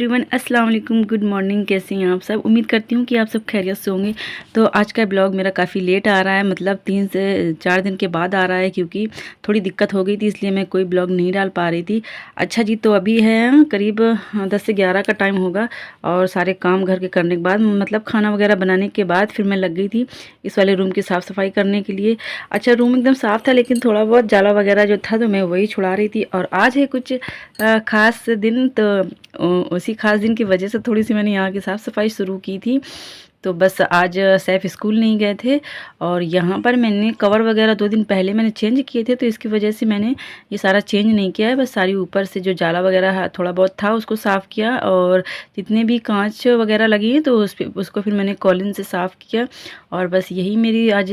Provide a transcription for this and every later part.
Everyone, अस्सलाम वालेकुम, good morning. कैसे हैं आप सब? उम्मीद करती हूँ कि आप सब खैरियत से होंगे। तो आज का ब्लॉग मेरा काफ़ी लेट आ रहा है, मतलब 3 से 4 दिन के बाद आ रहा है, क्योंकि थोड़ी दिक्कत हो गई थी, इसलिए मैं कोई ब्लॉग नहीं डाल पा रही थी। अच्छा जी, तो अभी है करीब 10 से 11 का टाइम होगा और सारे काम घर के करने के बाद, मतलब खाना वगैरह बनाने के बाद फिर मैं लग गई थी इस वाले रूम की साफ़ सफाई करने के लिए। अच्छा, रूम एकदम साफ़ था, लेकिन थोड़ा बहुत जाला वगैरह जो था तो मैं वही छुड़ा रही थी। और आज है कुछ ख़ास दिन, तो उसी ख़ास दिन की वजह से थोड़ी सी मैंने यहाँ की साफ़ सफाई शुरू की थी। तो बस आज सैफ स्कूल नहीं गए थे और यहाँ पर मैंने कवर वगैरह 2 दिन पहले मैंने चेंज किए थे, तो इसकी वजह से मैंने ये सारा चेंज नहीं किया है। बस सारी ऊपर से जो जाला वगैरह थोड़ा बहुत था उसको साफ़ किया, और जितने भी कांच वगैरह लगी हैं तो उसको फिर मैंने कॉलिन से साफ़ किया। और बस यही मेरी आज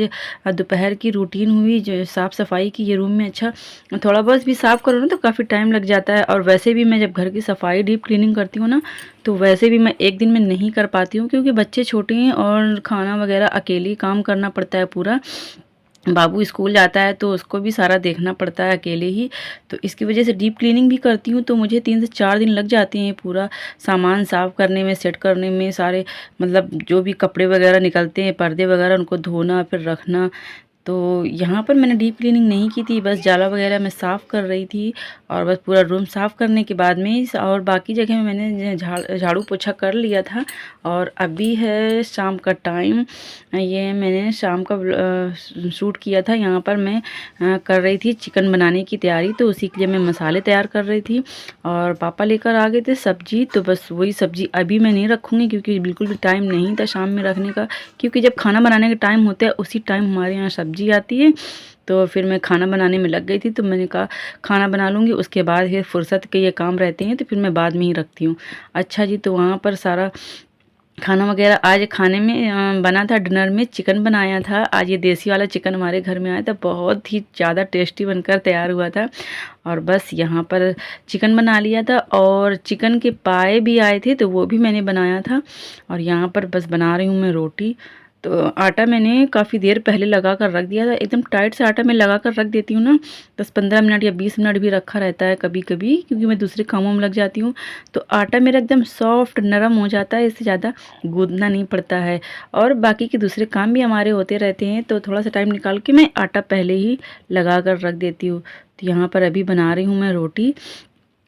दोपहर की रूटीन हुई, जो साफ़ सफाई की ये रूम में। अच्छा, थोड़ा बहुत भी साफ़ करो ना तो काफ़ी टाइम लग जाता है, और वैसे भी मैं जब घर की सफाई डीप क्लीनिंग करती हूँ ना, तो वैसे भी मैं एक दिन में नहीं कर पाती हूँ, क्योंकि बच्चे छोटे हैं और खाना वगैरह अकेले काम करना पड़ता है पूरा। बाबू स्कूल जाता है तो उसको भी सारा देखना पड़ता है अकेले ही, तो इसकी वजह से डीप क्लीनिंग भी करती हूँ तो मुझे 3 से 4 दिन लग जाते हैं पूरा सामान साफ़ करने में, सेट करने में, सारे मतलब जो भी कपड़े वगैरह निकलते हैं, पर्दे वगैरह, उनको धोना फिर रखना। तो यहाँ पर मैंने डीप क्लीनिंग नहीं की थी, बस जाला वगैरह मैं साफ़ कर रही थी। और बस पूरा रूम साफ़ करने के बाद में और बाकी जगह में मैंने झाड़ू पोछा कर लिया था। और अभी है शाम का टाइम, ये मैंने शाम का शूट किया था। यहाँ पर मैं कर रही थी चिकन बनाने की तैयारी, तो उसी के लिए मैं मसाले तैयार कर रही थी। और पापा लेकर आ गए थे सब्जी, तो बस वही सब्जी अभी मैं नहीं रखूँगी, क्योंकि बिल्कुल भी टाइम नहीं था शाम में रखने का, क्योंकि जब खाना बनाने का टाइम होता है उसी टाइम हमारे यहाँ सब्जी आती है। तो फिर मैं खाना बनाने में लग गई थी, तो मैंने कहा खाना बना लूँगी, उसके बाद फिर फुर्सत के ये काम रहते हैं तो फिर मैं बाद में ही रखती हूँ। अच्छा जी, तो वहाँ पर सारा खाना वगैरह आज खाने में बना था। डिनर में चिकन बनाया था। आज ये देसी वाला चिकन हमारे घर में आया था, बहुत ही ज़्यादा टेस्टी बनकर तैयार हुआ था। और बस यहाँ पर चिकन बना लिया था, और चिकन के पाए भी आए थे तो वो भी मैंने बनाया था। और यहाँ पर बस बना रही हूँ मैं रोटी। तो आटा मैंने काफ़ी देर पहले लगा कर रख दिया था, एकदम टाइट से आटा मैं लगा कर रख देती हूँ ना, 10-15 मिनट या 20 मिनट भी रखा रहता है कभी कभी, क्योंकि मैं दूसरे कामों में लग जाती हूँ। तो आटा मेरा एकदम सॉफ्ट नरम हो जाता है, इससे ज़्यादा गूंदना नहीं पड़ता है। और बाकी के दूसरे काम भी हमारे होते रहते हैं, तो थोड़ा सा टाइम निकाल के मैं आटा पहले ही लगा कर रख देती हूँ। तो यहाँ पर अभी बना रही हूँ मैं रोटी।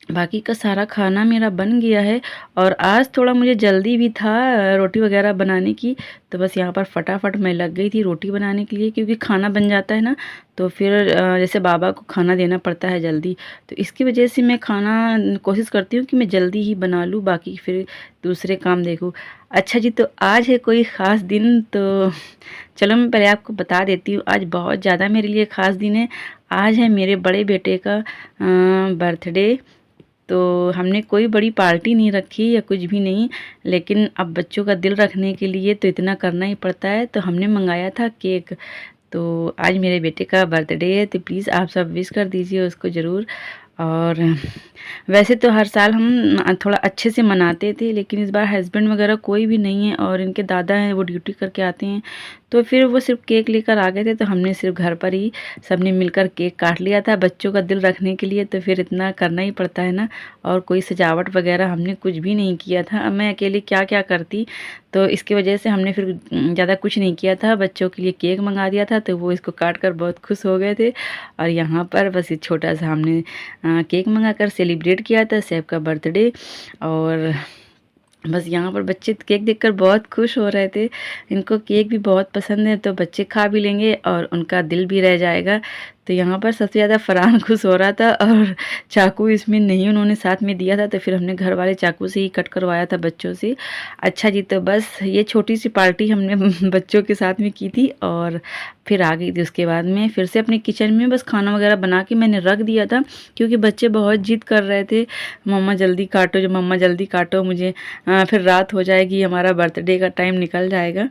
बाकी का सारा खाना मेरा बन गया है, और आज थोड़ा मुझे जल्दी भी था रोटी वगैरह बनाने की, तो बस यहाँ पर फटाफट मैं लग गई थी रोटी बनाने के लिए, क्योंकि खाना बन जाता है ना, तो फिर जैसे बाबा को खाना देना पड़ता है जल्दी, तो इसकी वजह से मैं खाना कोशिश करती हूँ कि मैं जल्दी ही बना लूँ, बाकी फिर दूसरे काम देखूँ। अच्छा जी, तो आज है कोई ख़ास दिन, तो चलो मैं पहले आपको बता देती हूँ। आज बहुत ज़्यादा मेरे लिए ख़ास दिन है। आज है मेरे बड़े बेटे का बर्थडे। तो हमने कोई बड़ी पार्टी नहीं रखी या कुछ भी नहीं, लेकिन अब बच्चों का दिल रखने के लिए तो इतना करना ही पड़ता है, तो हमने मंगाया था केक। तो आज मेरे बेटे का बर्थडे है, तो प्लीज़ आप सब विश कर दीजिए उसको ज़रूर। और वैसे तो हर साल हम थोड़ा अच्छे से मनाते थे, लेकिन इस बार हस्बैंड वगैरह कोई भी नहीं है, और इनके दादा हैं वो ड्यूटी करके आते हैं, तो फिर वो सिर्फ केक लेकर आ गए थे, तो हमने सिर्फ घर पर ही सबने मिलकर केक काट लिया था बच्चों का दिल रखने के लिए, तो फिर इतना करना ही पड़ता है ना। और कोई सजावट वगैरह हमने कुछ भी नहीं किया था, अब मैं अकेले क्या क्या करती, तो इसकी वजह से हमने फिर ज़्यादा कुछ नहीं किया था। बच्चों के लिए केक मंगा दिया था, तो वो इसको काट कर बहुत खुश हो गए थे। और यहाँ पर बस एक छोटा सा हमने केक मंगा कर सेलिब्रेट किया था सैफ का बर्थडे। और बस यहाँ पर बच्चे केक देखकर बहुत खुश हो रहे थे, इनको केक भी बहुत पसंद है, तो बच्चे खा भी लेंगे और उनका दिल भी रह जाएगा। तो यहाँ पर सबसे ज़्यादा फरहान खुश हो रहा था, और चाकू इसमें नहीं उन्होंने साथ में दिया था, तो फिर हमने घर वाले चाकू से ही कट करवाया था बच्चों से। अच्छा जी, तो बस ये छोटी सी पार्टी हमने बच्चों के साथ में की थी, और फिर आ गई थी उसके बाद में फिर से अपने किचन में, बस खाना वगैरह बना के मैंने रख दिया था, क्योंकि बच्चे बहुत जिद कर रहे थे, मम्मा जल्दी काटो, जो मम्मा जल्दी काटो, मुझे फिर रात हो जाएगी, हमारा बर्थडे का टाइम निकल जाएगा।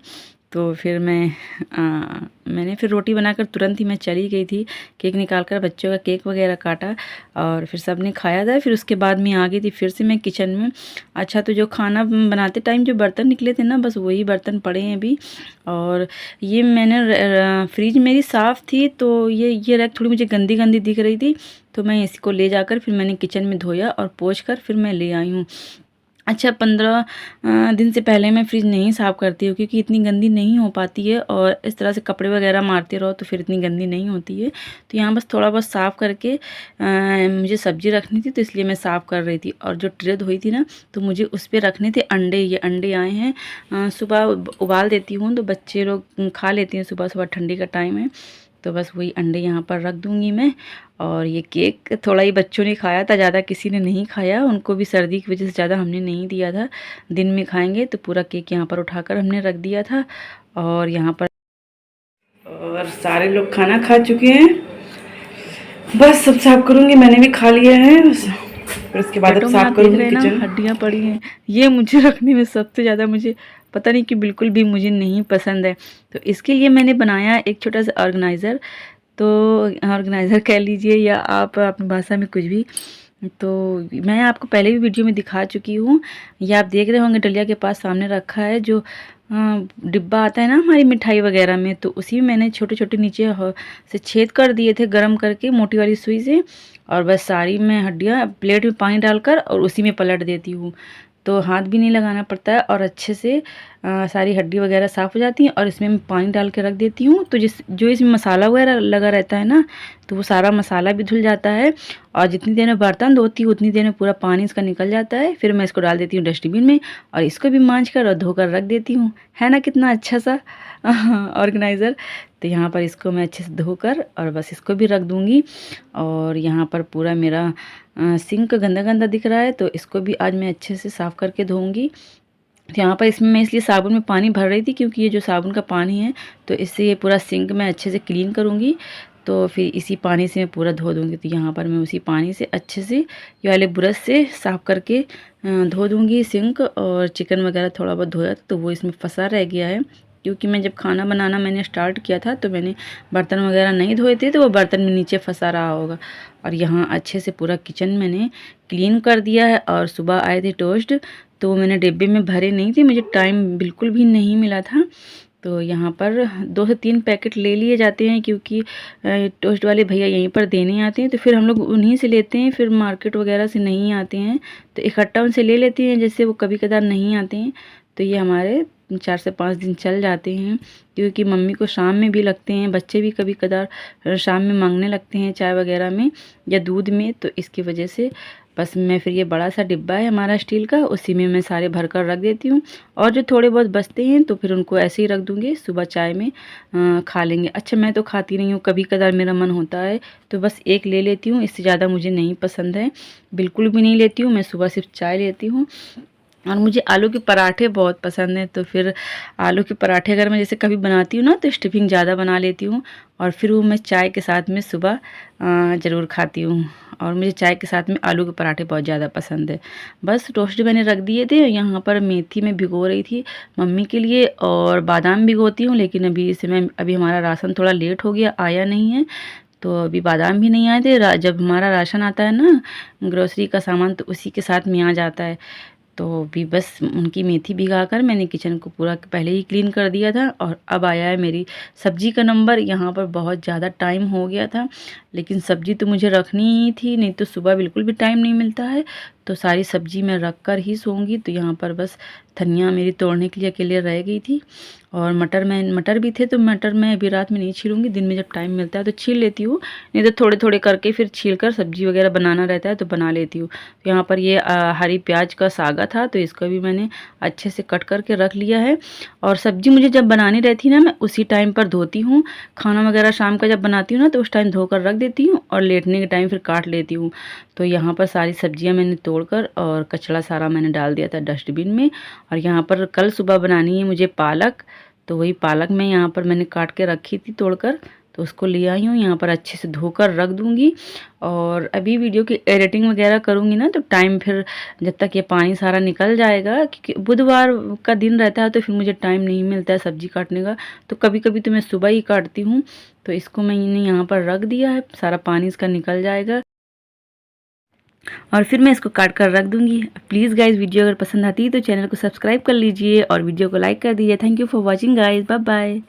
तो फिर मैंने फिर रोटी बनाकर तुरंत ही मैं चली गई थी, केक निकाल कर बच्चों का केक वगैरह काटा, और फिर सबने खाया था। फिर उसके बाद मैं आ गई थी फिर से मैं किचन में। अच्छा, तो जो खाना बनाते टाइम जो बर्तन निकले थे ना, बस वही बर्तन पड़े हैं अभी। और ये मैंने फ्रिज मेरी साफ़ थी, तो ये रैक थोड़ी मुझे गंदी गंदी दिख रही थी, तो मैं इसको ले जाकर फिर मैंने किचन में धोया और पोंछ कर फिर मैं ले आई हूँ। अच्छा 15 दिन से पहले मैं फ्रिज नहीं साफ़ करती हूँ, क्योंकि इतनी गंदी नहीं हो पाती है और इस तरह से कपड़े वगैरह मारते रहो तो फिर इतनी गंदी नहीं होती है। तो यहाँ बस थोड़ा बहुत साफ़ करके मुझे सब्ज़ी रखनी थी, तो इसलिए मैं साफ़ कर रही थी। और जो ट्रे धोई थी ना, तो मुझे उस पे रखने थे अंडे। ये अंडे आए हैं, सुबह उबाल देती हूँ तो बच्चे लोग खा लेते हैं, सुबह-सुबह ठंडी का टाइम है। तो बस वही अंडे यहाँ पर रख दूँगी मैं। और ये केक थोड़ा ही बच्चों ने खाया था, ज़्यादा किसी ने नहीं खाया, उनको भी सर्दी की वजह से ज़्यादा हमने नहीं दिया था। दिन में खाएंगे तो पूरा केक यहाँ पर उठाकर हमने रख दिया था। और यहाँ पर और सारे लोग खाना खा चुके हैं, बस सब साफ करूँगी। मैंने भी खा लिया है, फिर उसके बाद अब साफ करूँगी किचन। हड्डियाँ पड़ी हैं, ये मुझे रखने में सबसे ज़्यादा मुझे पता नहीं कि बिल्कुल भी मुझे नहीं पसंद है। तो इसके लिए मैंने बनाया एक छोटा सा ऑर्गेनाइज़र। तो ऑर्गेनाइज़र कह लीजिए या आप अपनी भाषा में कुछ भी। तो मैं आपको पहले भी वीडियो में दिखा चुकी हूँ, ये आप देख रहे होंगे डलिया के पास सामने रखा है, जो डिब्बा आता है ना हमारी मिठाई वगैरह में, तो उसी में मैंने छोटे छोटे नीचे से छेद कर दिए थे गरम करके मोटी वाली सुई से। और बस सारी मैं हड्डियाँ प्लेट में पानी डालकर और उसी में पलट देती हूँ, तो हाथ भी नहीं लगाना पड़ता है और अच्छे से सारी हड्डी वगैरह साफ़ हो जाती हैं। और इसमें मैं पानी डाल के रख देती हूँ, तो जो इसमें मसाला वगैरह लगा रहता है ना, तो वो सारा मसाला भी धुल जाता है। और जितनी देर में बर्तन धोती हूँ उतनी देर में पूरा पानी इसका निकल जाता है। फिर मैं इसको डाल देती हूँ डस्टबिन में और इसको भी मांझ कर और धोकर रख देती हूँ। है ना कितना अच्छा सा ऑर्गेनाइज़र। तो यहाँ पर इसको मैं अच्छे से धोकर और बस इसको भी रख दूँगी। और यहाँ पर पूरा मेरा सिंक गंदा गंदा दिख रहा है, तो इसको भी आज मैं अच्छे से साफ़ करके धोऊँगी। तो यहाँ पर इसमें मैं इसलिए साबुन में पानी भर रही थी, क्योंकि ये जो साबुन का पानी है तो इससे ये पूरा सिंक मैं अच्छे से क्लीन करूँगी। तो फिर इसी पानी से मैं पूरा धो दूँगी। तो यहाँ पर मैं उसी पानी से अच्छे से ये वाले ब्रश से साफ़ करके धो दूँगी सिंक। और चिकन वगैरह थोड़ा बहुत धोया तो वो इसमें फंसा रह गया है, क्योंकि मैं जब खाना बनाना मैंने स्टार्ट किया था तो मैंने बर्तन वगैरह नहीं धोए थे, तो वो बर्तन में नीचे फंसा रहा होगा। और यहाँ अच्छे से पूरा किचन मैंने क्लीन कर दिया है। और सुबह आए थे टोस्ट, तो मैंने डिब्बे में भरे नहीं थे, मुझे टाइम बिल्कुल भी नहीं मिला था। तो यहाँ पर 2 से 3 पैकेट ले लिए जाते हैं, क्योंकि टोस्ट वाले भैया यहीं पर देने आते हैं, तो फिर हम लोग उन्हीं से लेते हैं, फिर मार्केट वगैरह से नहीं आते हैं तो इकट्ठा उनसे ले लेते हैं, जैसे वो कभी कदार नहीं आते हैं। तो ये हमारे 4 से 5 दिन चल जाते हैं, क्योंकि मम्मी को शाम में भी लगते हैं, बच्चे भी कभी कदार शाम में मांगने लगते हैं चाय वगैरह में या दूध में। तो इसकी वजह से बस मैं फिर ये बड़ा सा डिब्बा है हमारा स्टील का, उसी में मैं सारे भर कर रख देती हूँ। और जो थोड़े बहुत बचते हैं तो फिर उनको ऐसे ही रख दूँगी, सुबह चाय में खा लेंगे। अच्छा मैं तो खाती नहीं हूँ, कभी कदार मेरा मन होता है तो बस एक ले लेती हूँ, इससे ज़्यादा मुझे नहीं पसंद है, बिल्कुल भी नहीं लेती हूँ। मैं सुबह सिर्फ चाय लेती हूँ। और मुझे आलू के पराठे बहुत पसंद हैं, तो फिर आलू के पराठे अगर मैं जैसे कभी बनाती हूँ ना, तो स्टफिंग ज़्यादा बना लेती हूँ और फिर वो मैं चाय के साथ में सुबह ज़रूर खाती हूँ। और मुझे चाय के साथ में आलू के पराठे बहुत ज़्यादा पसंद है। बस टोस्ट मैंने रख दिए थे, यहाँ पर मेथी में भिगो रही थी मम्मी के लिए, और बादाम भिगोती हूँ, लेकिन अभी हमारा राशन थोड़ा लेट हो गया, आया नहीं है, तो अभी बादाम भी नहीं आए थे। जब हमारा राशन आता है ना ग्रोसरी का सामान, तो उसी के साथ में आ जाता है। तो भी बस उनकी मेथी भिगाकर मैंने किचन को पूरा पहले ही क्लीन कर दिया था। और अब आया है मेरी सब्ज़ी का नंबर। यहाँ पर बहुत ज़्यादा टाइम हो गया था, लेकिन सब्ज़ी तो मुझे रखनी ही थी, नहीं तो सुबह बिल्कुल भी टाइम नहीं मिलता है, तो सारी सब्ज़ी मैं रख कर ही सोऊंगी। तो यहाँ पर बस धनिया मेरी तोड़ने के लिए अकेले रह गई थी, और मटर भी थे, तो मटर मैं अभी रात में नहीं छीलूँगी, दिन में जब टाइम मिलता है तो छील लेती हूँ, नहीं तो थोड़े थोड़े करके फिर छील कर सब्ज़ी वगैरह बनाना रहता है तो बना लेती हूँ। तो यहाँ पर ये हरी प्याज का सागा था, तो इसको भी मैंने अच्छे से कट करके रख लिया है। और सब्ज़ी मुझे जब बनानी रहती है ना, मैं उसी टाइम पर धोती हूँ। खाना वगैरह शाम का जब बनाती हूँ ना, तो उस टाइम धोकर रख देती हूँ और लेटने के टाइम फिर काट लेती हूँ। तो यहाँ पर सारी सब्जियाँ मैंने तोड़कर और कचड़ा सारा मैंने डाल दिया था डस्टबिन में। और यहाँ पर कल सुबह बनानी है मुझे पालक, तो वही पालक में यहाँ पर मैंने काट के रखी थी तोड़कर, तो उसको ले आई हूँ। यहाँ पर अच्छे से धोकर रख दूँगी। और अभी वीडियो की एडिटिंग वगैरह करूँगी ना, तो टाइम फिर जब तक ये पानी सारा निकल जाएगा, क्योंकि बुधवार का दिन रहता है तो फिर मुझे टाइम नहीं मिलता है सब्ज़ी काटने का, तो कभी कभी तो मैं सुबह ही काटती हूँ। तो इसको मैंने यहाँ पर रख दिया है, सारा पानी इसका निकल जाएगा और फिर मैं इसको काट कर रख दूँगी। प्लीज़ गाइज़, वीडियो अगर पसंद आती है तो चैनल को सब्सक्राइब कर लीजिए और वीडियो को लाइक कर दीजिए। Thank you for watching guys, bye bye.